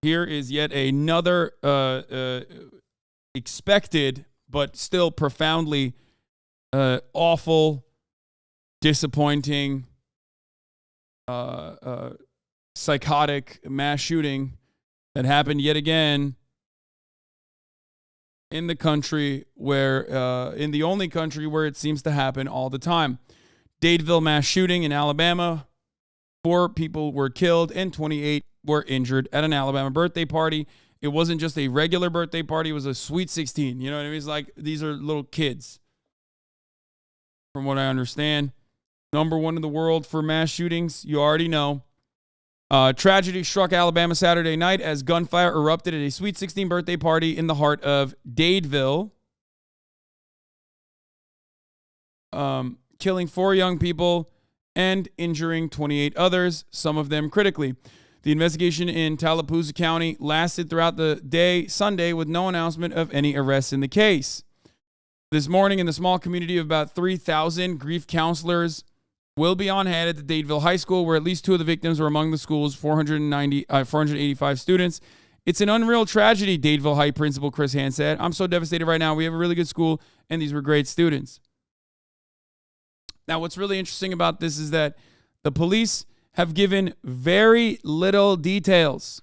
Here is yet another expected but still profoundly awful, disappointing, psychotic mass shooting that happened yet again in the country where, in the only country where it seems to happen all the time. Dadeville mass shooting in Alabama. 4 people were killed and 28 were injured at an Alabama birthday party. It wasn't just a regular birthday party. It was a Sweet 16. You know what I mean? It's like these are little kids, from what I understand. Number 1 in the world for mass shootings. You already know. Tragedy struck Alabama Saturday night as gunfire erupted at a Sweet 16 birthday party in the heart of Dadeville, killing 4 young people and injuring 28 others, some of them critically. The investigation in Tallapoosa County lasted throughout the day Sunday with no announcement of any arrests in the case. This morning, in the small community of about 3,000, grief counselors will be on hand at the Dadeville High School, where at least 2 of the victims were among the school's 485 students. It's an unreal tragedy, Dadeville High Principal Chris Hand said. I'm so devastated right now. We have a really good school, and these were great students. Now, what's really interesting about this is that the police have given very little details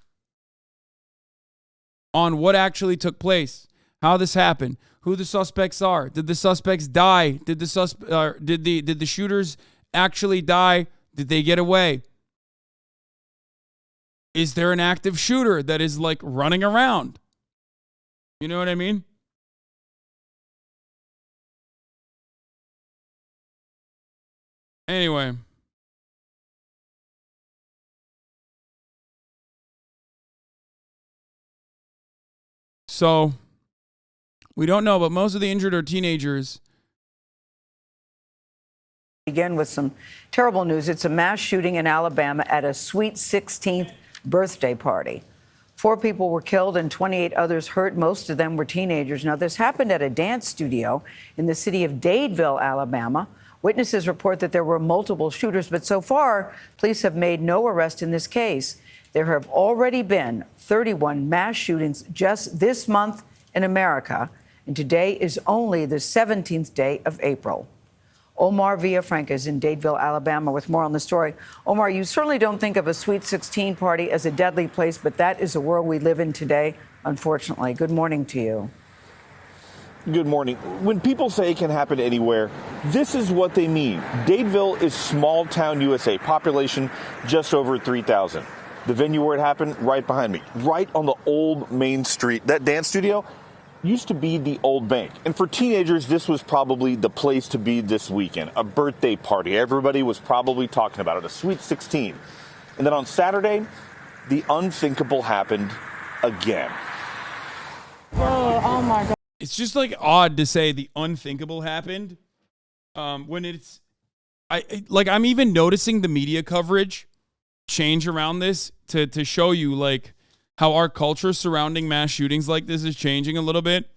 on what actually took place, how this happened, who the suspects are. Did the suspects die? Did the shooters actually die? Did they get away? Is there an active shooter that is like running around? You know what I mean? Anyway. So, we don't know, but most of the injured are teenagers. Begin with some terrible news. It's a mass shooting in Alabama at a Sweet 16th birthday party. 4 people were killed and 28 others hurt. Most of them were teenagers. Now, this happened at a dance studio in the city of Dadeville, Alabama. Witnesses report that there were multiple shooters, but so far, police have made no arrest in this case. There have already been 31 mass shootings just this month in America, and today is only the 17th day of April. Omar Villafranca is in Dadeville, Alabama, with more on the story. Omar, you certainly don't think of a Sweet 16 party as a deadly place, but that is the world we live in today, unfortunately. Good morning to you. Good morning. When people say it can happen anywhere, this is what they mean. Dadeville is small town USA, population just over 3,000. The venue where it happened, right behind me, right on the old Main Street. That dance studio used to be the old bank. And for teenagers, this was probably the place to be this weekend. A birthday party. Everybody was probably talking about it, a Sweet 16. And then on Saturday, the unthinkable happened again. Oh my God. It's just like odd to say the unthinkable happened when I'm even noticing the media coverage change around this to show you like how our culture surrounding mass shootings like this is changing a little bit.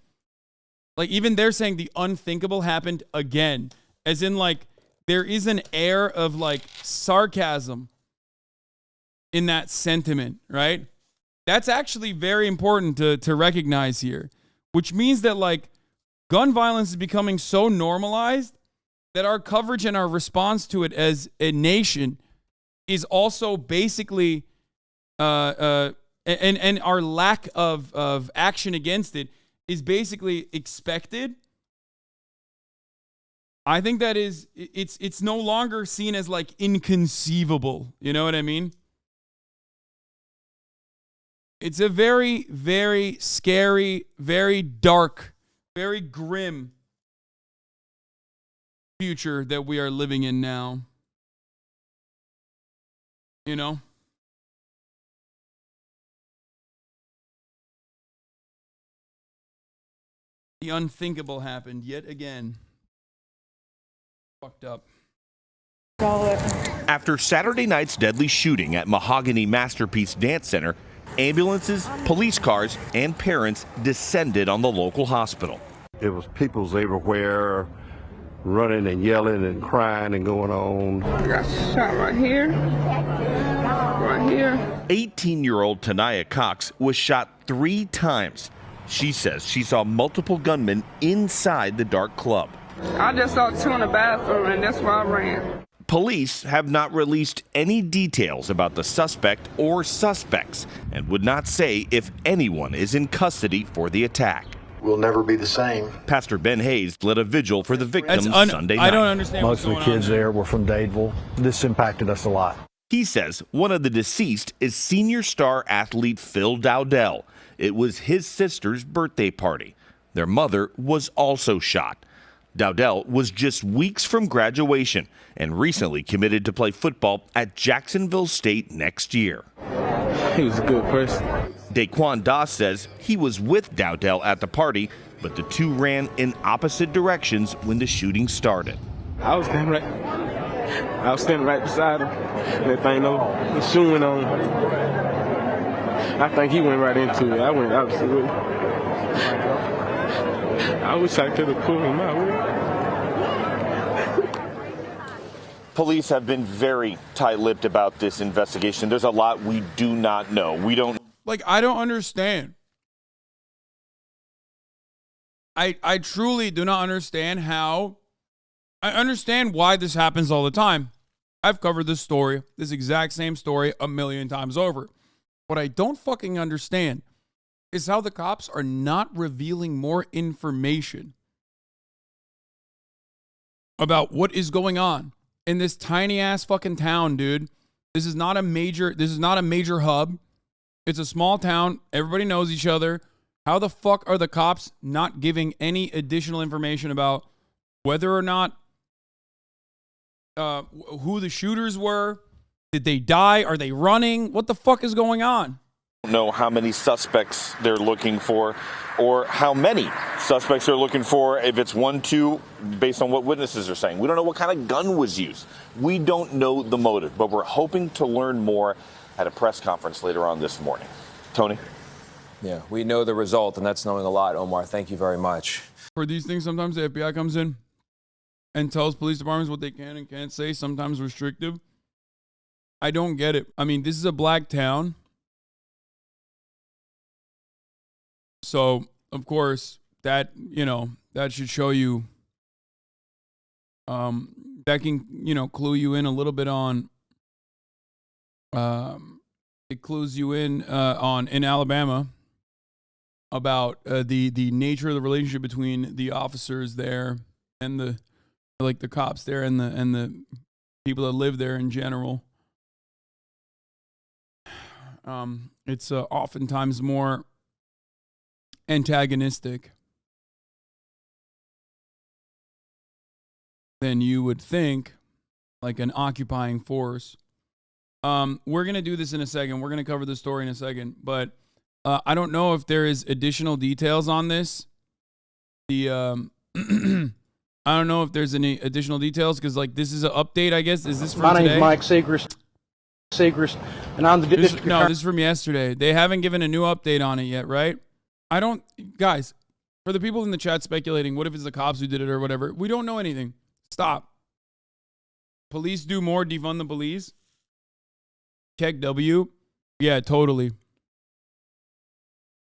Like even they're saying the unthinkable happened again, as in like there is an air of like sarcasm in that sentiment, right? That's actually very important to recognize here, which means that like gun violence is becoming so normalized that our coverage and our response to it as a nation is also basically and our lack of action against it is basically expected. I think that is it's no longer seen as like inconceivable. You know what I mean? It's a very, very scary, very dark, very grim future that we are living in now. You know? The unthinkable happened yet again. Fucked up. After Saturday night's deadly shooting at Mahogany Masterpiece Dance Center, ambulances, police cars, and parents descended on the local hospital. It was people's everywhere. running and yelling and crying and going on. I got shot right here. Right here. 18-year-old Tanaya Cox was shot 3 times. She says she saw multiple gunmen inside the dark club. I just saw 2 in the bathroom, and that's why I ran. Police have not released any details about the suspect or suspects and would not say if anyone is in custody for the attack. We'll never be the same. Pastor Ben Hayes led a vigil for the victims Sunday night. I don't understand Most of the kids there were from Dadeville. This impacted us a lot. He says one of the deceased is senior star athlete Phil Dowdell. It was his sister's birthday party. Their mother was also shot. Dowdell was just weeks from graduation and recently committed to play football at Jacksonville State next year. He was a good person. Daquan Doss says he was with Dowdell at the party, but the two ran in opposite directions when the shooting started. I was standing right beside him. That thing, the shooting went on. I think he went right into it. I went opposite way. I wish I could have pulled him out. Police have been very tight-lipped about this investigation. There's a lot we do not know. We don't. Like, I don't understand. I truly do not understand how. I understand why this happens all the time. I've covered this story, this exact same story, 1,000,000 times over. What I don't fucking understand is how the cops are not revealing more information about what is going on in this tiny ass fucking town, dude. This is not a major hub. It's a small town. Everybody knows each other. How the fuck are the cops not giving any additional information about whether or not who the shooters were? Did they die? Are they running? What the fuck is going on? Know how many suspects they're looking for or how many suspects they're looking for, if it's 1, 2, based on what witnesses are saying. We don't know what kind of gun was used. We don't know the motive, but we're hoping to learn more at a press conference later on this morning. Tony? Yeah, we know the result, and that's knowing a lot, Omar. Thank you very much. For these things, sometimes the FBI comes in and tells police departments what they can and can't say, sometimes restrictive. I don't get it. I mean, this is a black town. So, of course, that should show you, that can, clue you in a little bit on, it clues you in Alabama about the nature of the relationship between the officers there and the cops there and the people that live there in general. It's oftentimes more antagonistic than you would think, like an occupying force. We're going to do this in a second. We're going to cover the story in a second, but I don't know if there is additional details on this. I don't know if there's any additional details because, this is an update, I guess. Is this from today? My name's Mike Segrist, and I'm the district attorney. No, this is from yesterday. They haven't given a new update on it yet, right? Guys, for the people in the chat speculating, what if it's the cops who did it or whatever? We don't know anything. Stop. Police do more, defund the police. Check W. Yeah, totally.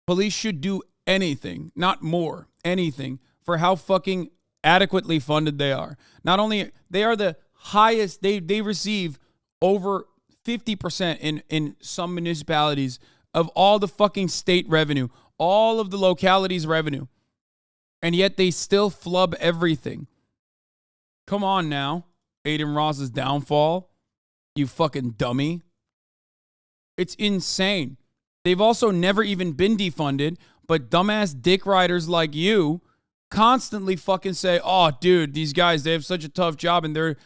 Police should do anything, not more, anything, for how fucking adequately funded they are. Not only, they are the highest, they receive over 50% in some municipalities of all the fucking state revenue, all of the localities' revenue. And yet they still flub everything. Come on now. Aiden Ross's downfall. You fucking dummy. It's insane. They've also never even been defunded, but dumbass dick riders like you constantly fucking say, oh, dude, these guys, they have such a tough job and they're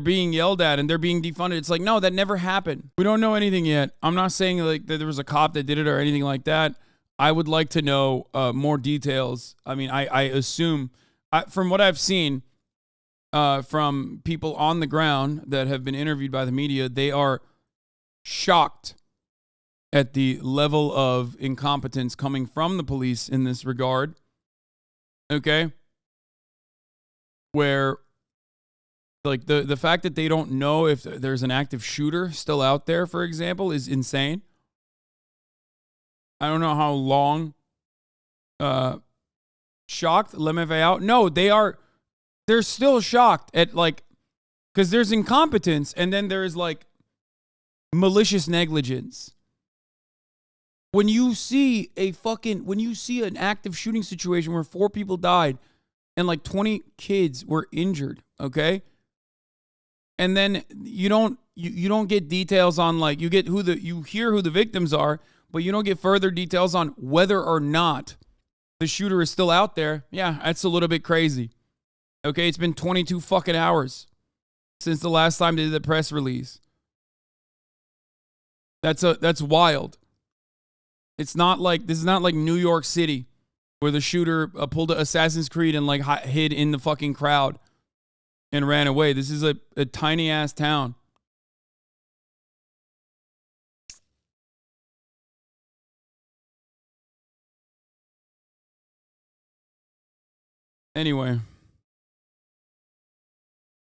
being yelled at and they're being defunded. It's like, no, that never happened. We don't know anything yet. I'm not saying that there was a cop that did it or anything like that. I would like to know more details. I mean, I assume, from what I've seen from people on the ground that have been interviewed by the media, they are shocked at the level of incompetence coming from the police in this regard. Okay? where like the fact that they don't know if there's an active shooter still out there, for example, is insane. I don't know how long shocked let me out. No, they're still shocked at like, because there's incompetence and then there's like malicious negligence. When you see an active shooting situation where 4 people died and like 20 kids were injured, okay? And then you don't get details on like, you hear who the victims are, but you don't get further details on whether or not the shooter is still out there. Yeah, that's a little bit crazy. Okay, it's been 22 fucking hours since the last time they did the press release. That's wild. This is not like New York City where the shooter pulled Assassin's Creed and like hid in the fucking crowd and ran away. This is a tiny ass town. Anyway.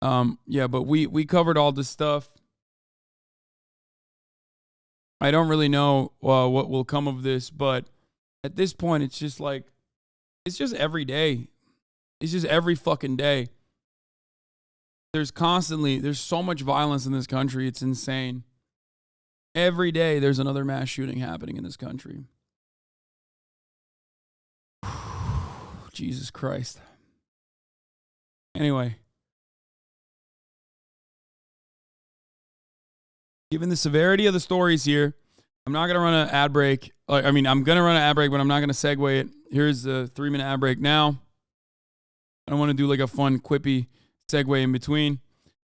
Yeah, but we covered all this stuff. I don't really know what will come of this, but at this point, it's just like, it's just every day. It's just every fucking day. There's so much violence in this country. It's insane. Every day, there's another mass shooting happening in this country. Jesus Christ. Anyway. Given the severity of the stories here, I'm not going to run an ad break. I'm going to run an ad break, but I'm not going to segue it. Here's a 3-minute ad break now. I don't want to do like a fun, quippy segue in between.